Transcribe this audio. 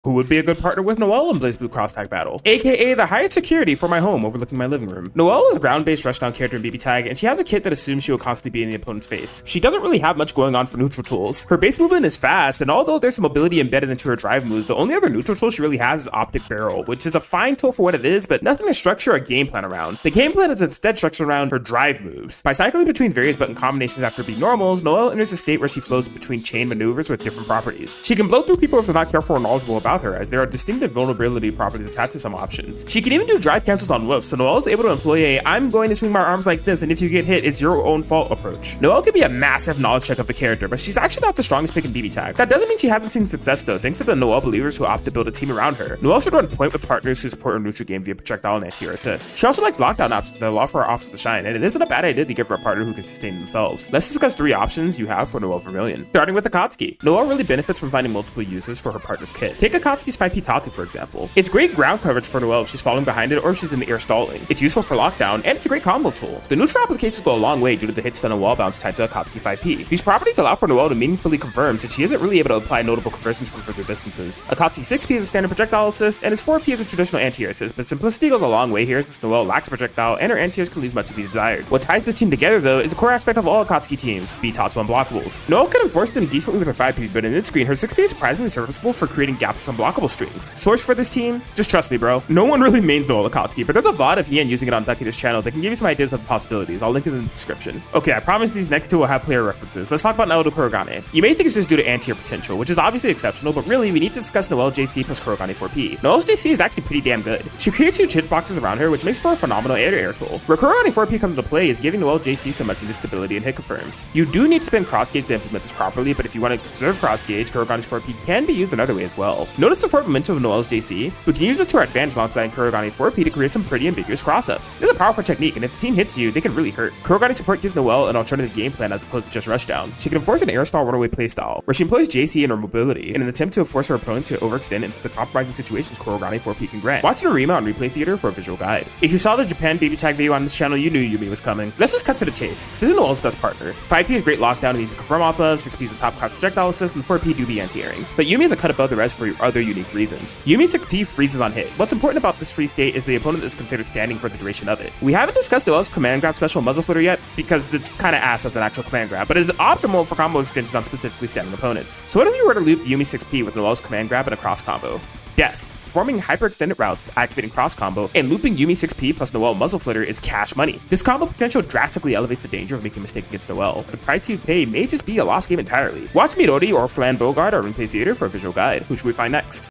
Who would be a good partner with Noel in Blazblue cross tag battle, aka the highest security for my home overlooking my living room. Noel is a ground-based rushdown character in BBTAG, and she has a kit that assumes she will constantly be in the opponent's face. She doesn't really have much going on for neutral tools. Her base movement is fast, and although there's some mobility embedded into her drive moves, the only other neutral tool she really has is Optic Barrel, which is a fine tool for what it is, but nothing to structure a game plan around. The game plan is instead structured around her drive moves. By cycling between various button combinations after being normals, Noel enters a state where she flows between chain maneuvers with different properties. She can blow through people if they're not careful or knowledgeable about her, as there are distinctive vulnerability properties attached to some options. She can even do drive cancels on woofs, so Noel is able to employ a "I'm going to swing my arms like this, and if you get hit, it's your own fault" approach. Noel can be a massive knowledge check of the character, but she's actually not the strongest pick in BBTAG. That doesn't mean she hasn't seen success though, thanks to the Noel believers who opt to build a team around her. Noel should run point with partners who support her neutral game via projectile and anti-air assist. She also likes lockdown options that allow for her offense to shine, and it isn't a bad idea to give her a partner who can sustain themselves. Let's discuss 3 options you have for Noel Vermilion. Starting with Akatsuki. Noel really benefits from finding multiple uses for her partner's kit. Take Akatsuki's 5P Tatu for example. It's great ground coverage for Noel if she's falling behind it or if she's in the air stalling. It's useful for lockdown, and it's a great combo tool. The neutral applications go a long way due to the hit stun and wall bounce tied to Akatsuki 5P. These properties allow for Noel to meaningfully confirm since she isn't really able to apply notable conversions from further distances. Akatsuki 6P is a standard projectile assist, and its 4P is a traditional anti-air assist, but simplicity goes a long way here since Noel lacks projectile and her anti-airs can leave much to be desired. What ties this team together though is a core aspect of all Akatsuki teams, be Tatsu unblockables. Noel can enforce them decently with her 5P, but in mid-screen, her 6P is surprisingly serviceable for creating gaps with unblockable strings. Source for this team? Just trust me, bro. No one really mains Noel Akatsuki, but there's a lot of Ian using it on Ducky's channel that can give you some ideas of possibilities. I'll link it in the description. Okay, I promise these next 2 will have player references. Let's talk about Noel to Kurogane. You may think it's just due to anti-air potential, which is obviously exceptional, but really, we need to discuss Noel JC plus Kurogane 4P. Noel's JC is actually pretty damn good. She creates huge hitboxes around her, which makes for a phenomenal air-to-air tool. Where Kurogane 4P comes into play is giving Noel JC some much needed stability and hit confirms. You do need to spin cross gauge to implement this properly, but if you want to conserve cross gauge, Kurogane's 4P can be used another way as well. Notice the forward momentum of Noel's JC. We can use this to our advantage alongside Kurogane 4P to create some pretty ambiguous cross-ups. This is a powerful technique, and if the team hits you, they can really hurt. Kurogane support gives Noel an alternative game plan as opposed to just rushdown. She can enforce an air stall runaway playstyle, where she employs JC and her mobility in an attempt to force her opponent to overextend into the compromising situations Kurogane 4P can grant. Watch Narima on Replay Theater for a visual guide. If you saw the Japan BBTAG video on this channel, you knew Yumi was coming. Let's just cut to the chase. This is Noel's best partner. 5P is great lockdown and easy to confirm off of, 6P is a top class projectile assist, and 4P do be anti-airing. But Yumi is a cut above the rest for other unique reasons. Yumi's 6P freezes on hit. What's important about this free state is the opponent is considered standing for the duration of it. We haven't discussed Noel's command grab special muzzle flitter yet because it's kinda ass as an actual command grab, but it is optimal for combo extensions on specifically standing opponents. So what if you were to loop Yumi 6P with Noel's command grab and a cross combo? Death. Forming hyperextended routes, activating cross combo, and looping Yumi 6P plus Noel muzzle flitter is cash money. This combo potential drastically elevates the danger of making a mistake against Noel. The price you pay may just be a lost game entirely. Watch Midori or Flan Bogard or Replay Theater for a visual guide. Who should we find next?